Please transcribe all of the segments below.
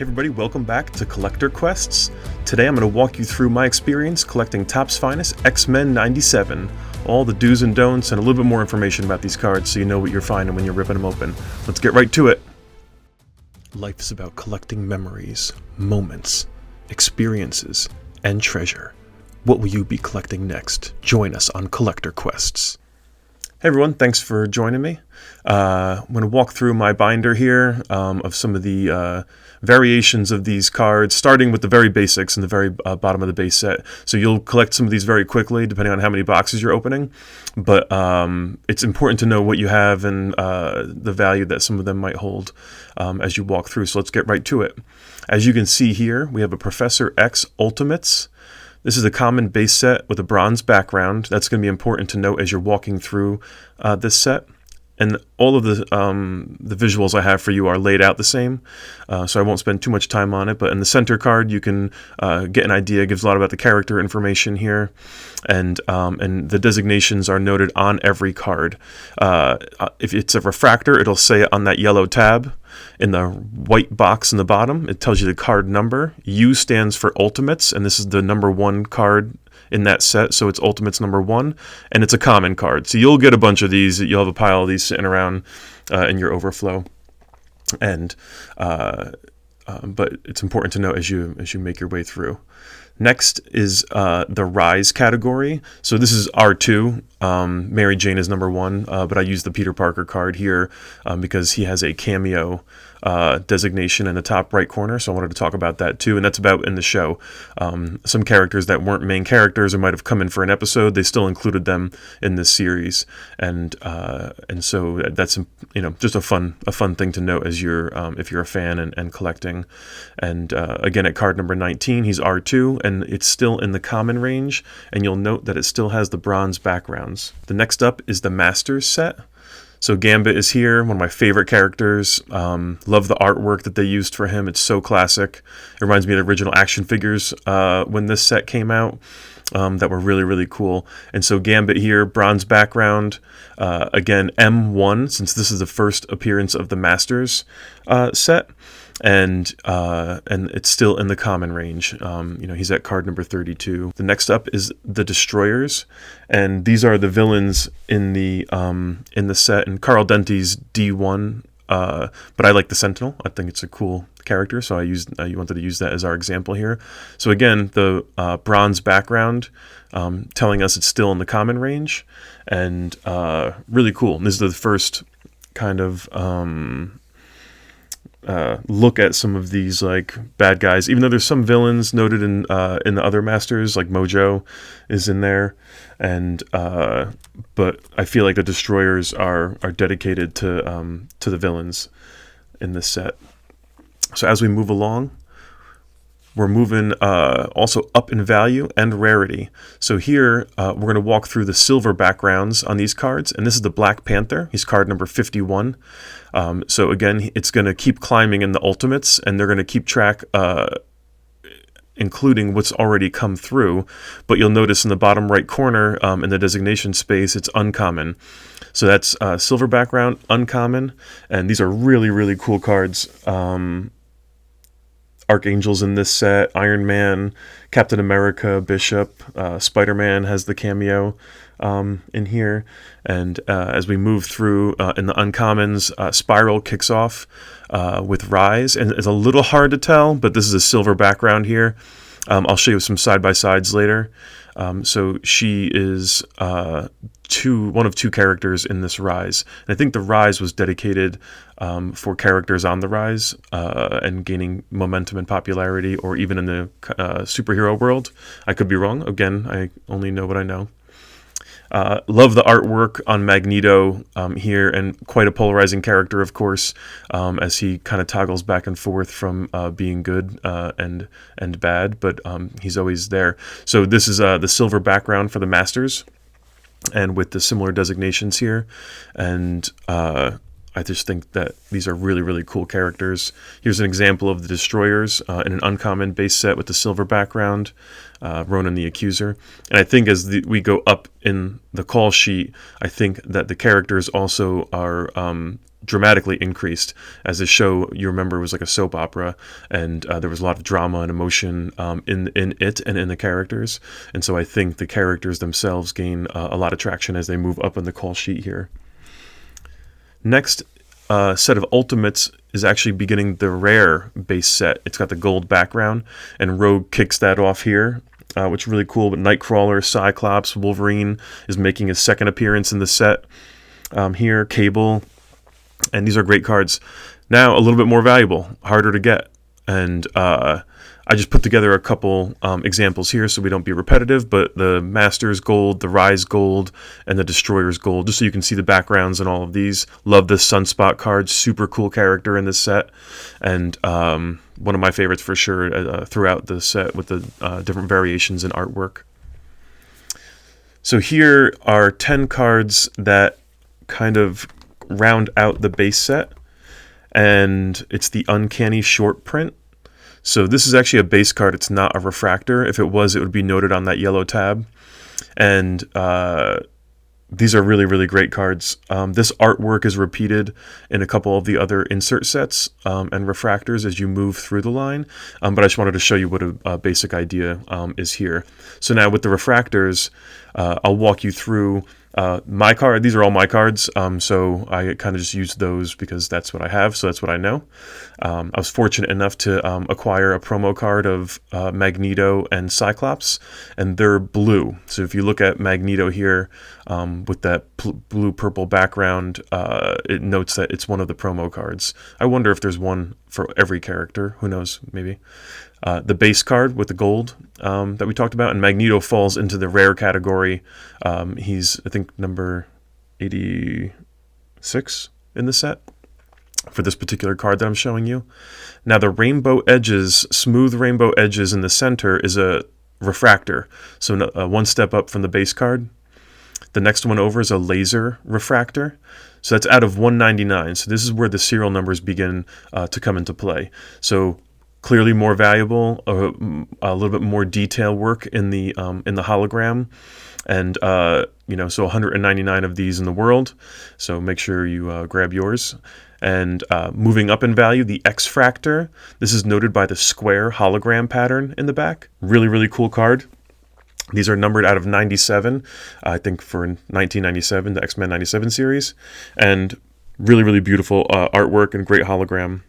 Hey everybody, welcome back to Collector Quests. Today I'm going to walk you through my experience collecting Topps Finest X-Men 97. All the do's and don'ts and a little bit more information about these cards so you know what you're finding when you're ripping them open. Let's get right to it. Life is about collecting memories, moments, experiences, and treasure. What will you be collecting next? Join us on Collector Quests. Hey everyone, thanks for joining me. I'm going to walk through my binder here of some of the variations of these cards, starting with the very basics in the very bottom of the base set. So you'll collect some of these very quickly, depending on how many boxes you're opening. But it's important to know what you have and the value that some of them might hold as you walk through. So let's get right to it. As you can see here, we have a Professor X Ultimates. This is a common base set with a bronze background. That's going to be important to note as you're walking through this set. And all of the visuals I have for you are laid out the same, so I won't spend too much time on it. But in the center card, you can get an idea. It gives a lot about the character information here, and the designations are noted on every card. If it's a refractor, it'll say it on that yellow tab. In the white box in the bottom, it tells you the card number. U stands for Ultimates, and this is the number 1 card in that set, so it's Ultimates number 1, and it's a common card. So you'll get a bunch of these. You'll have a pile of these sitting around in your overflow, and but it's important to note as you make your way through. Next is the Rise category. So this is R2. Mary Jane is number 1, but I use the Peter Parker card here because he has a cameo designation in the top right corner, so I wanted to talk about that too, and that's about in the show. Some characters that weren't main characters or might have come in for an episode, they still included them in this series, and so that's just a fun thing to note as you're if you're a fan and collecting. And again, at card number 19, he's R2, and it's still in the common range, and you'll note that it still has the bronze backgrounds. The next up is the Masters set. So Gambit is here, one of my favorite characters. Love the artwork that they used for him. It's so classic. It reminds me of the original action figures when this set came out that were really, really cool. And so Gambit here, bronze background. Again, M1, since this is the first appearance of the Masters set. And it's still in the common range. He's at card number 32. The next up is the Destroyers, and these are the villains in the set. And Carl Dente's D1, but I like the Sentinel. I think it's a cool character, so you wanted to use that as our example here. So again, the bronze background, telling us it's still in the common range, and really cool. And this is the first kind of look at some of these like bad guys, even though there's some villains noted in the other Masters, like Mojo is in there, and but I feel like the Destroyers are dedicated to the villains in this set. So as we move along, we're moving also up in value and rarity. So here we're going to walk through the silver backgrounds on these cards, and this is the Black Panther. He's card number 51. So again, it's going to keep climbing in the Ultimates, and they're going to keep track, including what's already come through. But you'll notice in the bottom right corner in the designation space, it's uncommon. So that's silver background, uncommon, and these are really, really cool cards. Archangels in this set, Iron Man, Captain America, Bishop, Spider-Man has the cameo in here. And as we move through in the uncommons, Spiral kicks off with Rise, and it's a little hard to tell, but this is a silver background here. I'll show you some side-by-sides later. So she is one of 2 characters in this Rise. And I think the Rise was dedicated for characters on the rise and gaining momentum and popularity, or even in the superhero world. I could be wrong. Again, I only know what I know. Love the artwork on Magneto here, and quite a polarizing character, of course, as he kind of toggles back and forth from being good and bad, but he's always there. So this is the silver background for the Masters, and with the similar designations here, and I just think that these are really, really cool characters. Here's an example of the Destroyers in an uncommon base set with the silver background, Ronan the Accuser. And I think as we go up in the call sheet, I think that the characters also are dramatically increased, as this show, you remember, was like a soap opera, and there was a lot of drama and emotion in it and in the characters, and so I think the characters themselves gain a lot of traction as they move up on the call sheet here. Next set of ultimates is actually beginning the rare base set. It's got the gold background, and Rogue kicks that off here, which is really cool. But Nightcrawler, Cyclops, Wolverine is making his second appearance in the set here, Cable. And these are great cards. Now, a little bit more valuable, harder to get. And I just put together a couple examples here so we don't be repetitive, but the Master's Gold, the Rise Gold, and the Destroyer's Gold, just so you can see the backgrounds and all of these. Love this Sunspot card, super cool character in this set. And one of my favorites for sure throughout the set with the different variations in artwork. So here are 10 cards that kind of round out the base set, and it's the Uncanny short print. So this is actually a base card. It's not a refractor. If it was, it would be noted on that yellow tab. And these are really, really great cards. This artwork is repeated in a couple of the other insert sets and refractors as you move through the line. But I just wanted to show you what a basic idea is here. So now with the refractors, I'll walk you through my card. These are all my cards, so I kind of just use those because that's what I have, so that's what I know. I was fortunate enough to acquire a promo card of Magneto and Cyclops, and they're blue. So if you look at Magneto here with that blue-purple background, it notes that it's one of the promo cards. I wonder if there's one for every character. Who knows? Maybe. The base card with the gold that we talked about, and Magneto falls into the rare category. He's, I think, number 86 in the set for this particular card that I'm showing you. Now the rainbow edges, smooth rainbow edges in the center is a refractor, so one step up from the base card. The next one over is a laser refractor. So that's out of 199. So this is where the serial numbers begin to come into play. So clearly more valuable, a little bit more detail work in the hologram, and so 199 of these in the world. So make sure you grab yours. And moving up in value, the X-Fractor. This is noted by the square hologram pattern in the back. Really, really cool card. These are numbered out of 97, I think, for 1997, the X-Men 97 series. And really, really beautiful artwork and great hologram.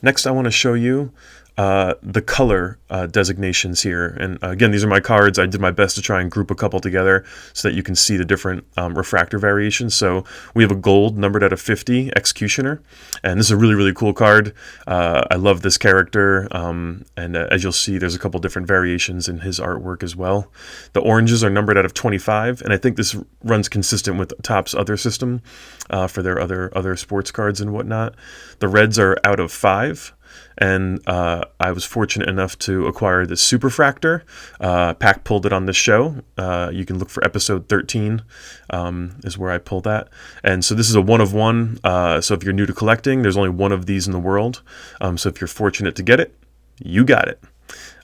Next, I want to show you the color designations here. And again, these are my cards. I did my best to try and group a couple together so that you can see the different refractor variations. So we have a gold numbered out of 50, Executioner. And this is a really, really cool card. I love this character. And as you'll see, there's a couple different variations in his artwork as well. The oranges are numbered out of 25. And I think this runs consistent with Topps other system for their other sports cards and whatnot. The reds are out of 5. And I was fortunate enough to acquire the Superfractor. Pack pulled it on this show. You can look for episode 13 is where I pulled that. And so this is a 1 of 1. So if you're new to collecting, there's only one of these in the world. So if you're fortunate to get it, you got it.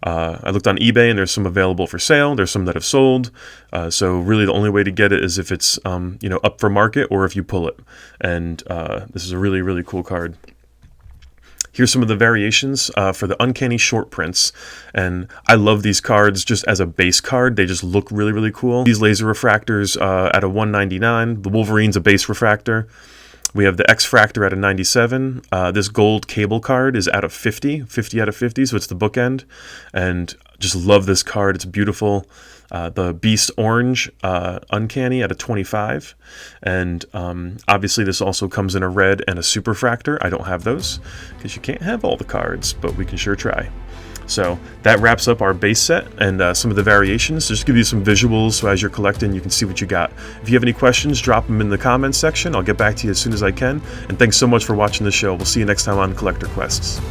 I looked on eBay and there's some available for sale. There's some that have sold. So really the only way to get it is if it's up for market or if you pull it. And this is a really, really cool card. Here's some of the variations for the Uncanny short prints. And I love these cards just as a base card. They just look really, really cool. These laser refractors at a 199. The Wolverine's a base refractor. We have the X-Fractor at a 97. This gold Cable card is out of 50 out of 50, so it's the bookend. And just love this card. It's beautiful. The Beast Orange Uncanny at a 25. And obviously this also comes in a red and a Superfractor. I don't have those because you can't have all the cards, but we can sure try. So that wraps up our base set and some of the variations. So just give you some visuals so as you're collecting you can see what you got. If you have any questions, drop them in the comments section. I'll get back to you as soon as I can. And thanks so much for watching the show. We'll see you next time on Collector Quests.